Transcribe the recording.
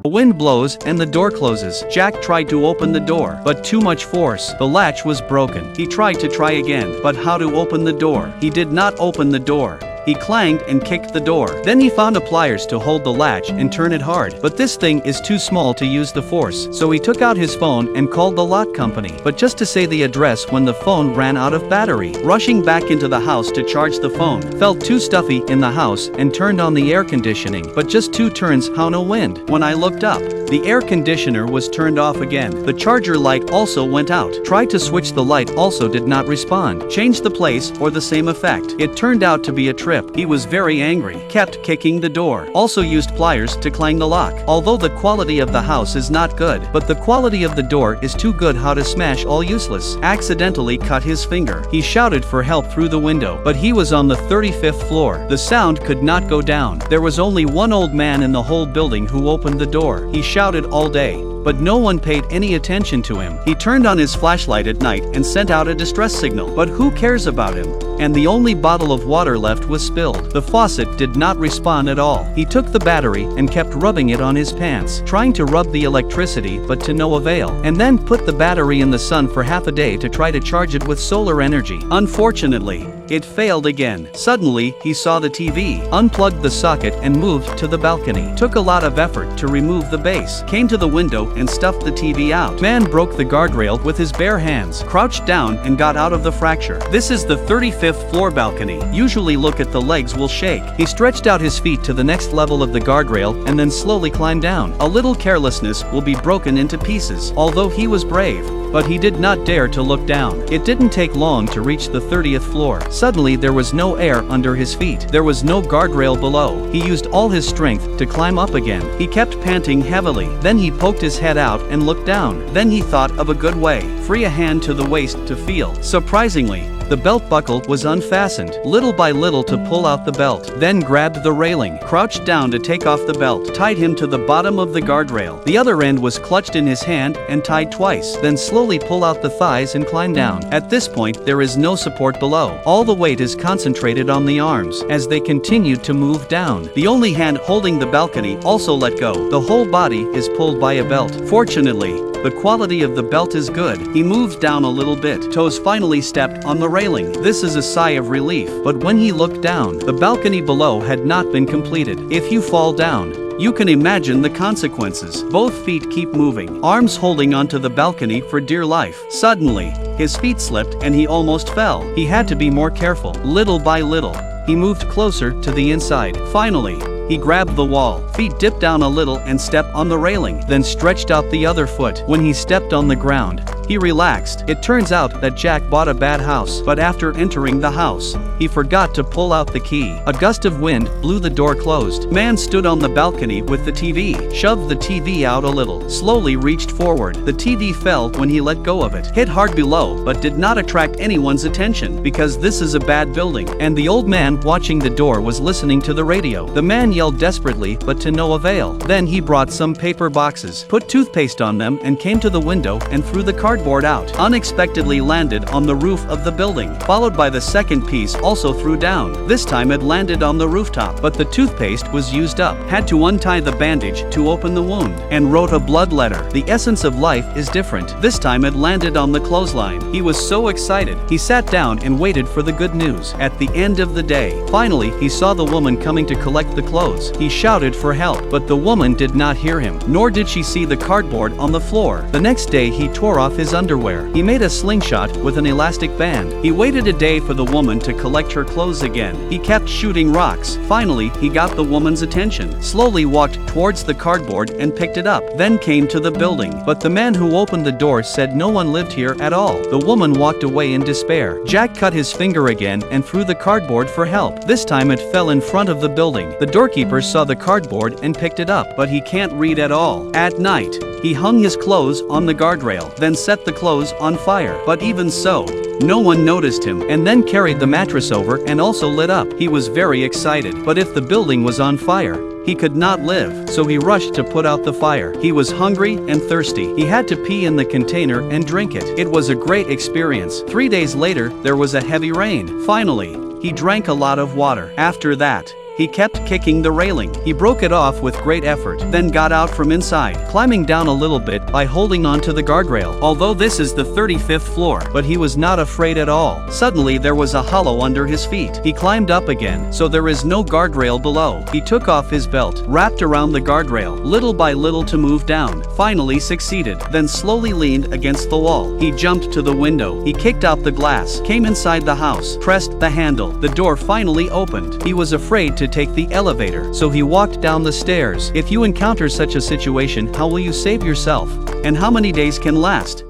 The wind blows and the door closes. Jack tried to open the door, but too much force. The latch was broken. He tried to try again, but how to open the door? He did not open the door. He clanged and kicked the door. Then he found a pliers to hold the latch and turn it hard. But this thing is too small to use the force. So he took out his phone and called the lock company. But just to say the address when the phone ran out of battery. Rushing back into the house to charge the phone. Felt too stuffy in the house and turned on the air conditioning. But just 2 turns, how no wind. When I looked up, the air conditioner was turned off again. The charger light also went out. Tried to switch the light, also did not respond. Changed the place or the same effect. It turned out to be a trip. He was very angry, kept kicking the door. Also used pliers to clang the lock. Although the quality of the house is not good, but the quality of the door is too good, how to smash all useless. Accidentally cut his finger. He shouted for help through the window, but he was on the 35th floor. The sound could not go down. There was only one old man in the whole building who opened the door. He shouted all day, but no one paid any attention to him. He turned on his flashlight at night and sent out a distress signal, but who cares about him? And the only bottle of water left was spilled. The faucet did not respond at all. He took the battery and kept rubbing it on his pants, trying to rub the electricity, but to no avail. And then put the battery in the sun for half a day to try to charge it with solar energy. Unfortunately, it failed again. Suddenly, he saw the TV, unplugged the socket and moved to the balcony. Took a lot of effort to remove the base. Came to the window and stuffed the TV out. Man broke the guardrail with his bare hands, crouched down and got out of the fracture. This is the 35th floor balcony. Usually look at the legs will shake. He stretched out his feet to the next level of the guardrail and then slowly climbed down. A little carelessness will be broken into pieces. Although he was brave, but he did not dare to look down. It didn't take long to reach the 30th floor. Suddenly there was no air under his feet. There was no guardrail below. He used all his strength to climb up again. He kept panting heavily. Then he poked his head out and looked down. Then he thought of a good way. Free a hand to the waist to feel. Surprisingly, the belt buckle was unfastened. Little by little to pull out the belt. Then grabbed the railing, crouched down to take off the belt, tied him to the bottom of the guardrail. The other end was clutched in his hand and tied twice. Then slowly pull out the thighs and climb down. At this point, there is no support below. All the weight is concentrated on the arms as they continue to move down. The only hand holding the balcony also let go. The whole body is pulled by a belt. Fortunately, the quality of the belt is good. He moved down a little bit. Toes finally stepped on the railing. This is a sigh of relief. But when he looked down, the balcony below had not been completed. If you fall down, you can imagine the consequences. Both feet keep moving, arms holding onto the balcony for dear life. Suddenly, his feet slipped and he almost fell. He had to be more careful. Little by little, he moved closer to the inside. Finally, he grabbed the wall, feet dipped down a little and stepped on the railing, then stretched out the other foot. When he stepped on the ground, he relaxed. It turns out that Jack bought a bad house, but after entering the house, he forgot to pull out the key. A gust of wind blew the door closed. Man stood on the balcony with the TV, shoved the TV out a little, slowly reached forward. The TV fell when he let go of it. Hit hard below, but did not attract anyone's attention, because this is a bad building. And the old man watching the door was listening to the radio. The man yelled desperately, but to no avail. Then he brought some paper boxes, put toothpaste on them and came to the window and threw the cardboard out. Unexpectedly landed on the roof of the building, followed by the second piece also threw down. This time it landed on the rooftop, but the toothpaste was used up. Had to untie the bandage to open the wound, and wrote a blood letter. The essence of life is different. This time it landed on the clothesline. He was so excited. He sat down and waited for the good news. At the end of the day, finally he saw the woman coming to collect the clothes. He shouted for help, but the woman did not hear him, nor did she see the cardboard on the floor. The next day he tore off his underwear. He made a slingshot with an elastic band. He waited a day for the woman to collect her clothes again. He kept shooting rocks. Finally, he got the woman's attention. Slowly walked towards the cardboard and picked it up. Then came to the building. But the man who opened the door said no one lived here at all. The woman walked away in despair. Jack cut his finger again and threw the cardboard for help. This time it fell in front of the building. The doorkeeper saw the cardboard and picked it up, but he can't read at all. At night, he hung his clothes on the guardrail, then set the clothes on fire. But even so, no one noticed him, and then carried the mattress over and also lit up. He was very excited, but if the building was on fire, he could not live, so he rushed to put out the fire. He was hungry and thirsty. He had to pee in the container and drink it. It was a great experience. 3 days later, there was a heavy rain. Finally, he drank a lot of water. After that, He kept kicking the railing. He broke it off with great effort, then got out from inside, climbing down a little bit by holding onto the guardrail. Although this is the 35th floor, but he was not afraid at all. Suddenly there was a hollow under his feet. He climbed up again, so there is no guardrail below. He took off his belt, wrapped around the guardrail, little by little to move down. Finally succeeded, then slowly leaned against the wall. He jumped to the window. He kicked out the glass, came inside the house, pressed the handle. The door finally opened. He was afraid to take the elevator, so he walked down the stairs. If you encounter such a situation, how will you save yourself? And how many days can last?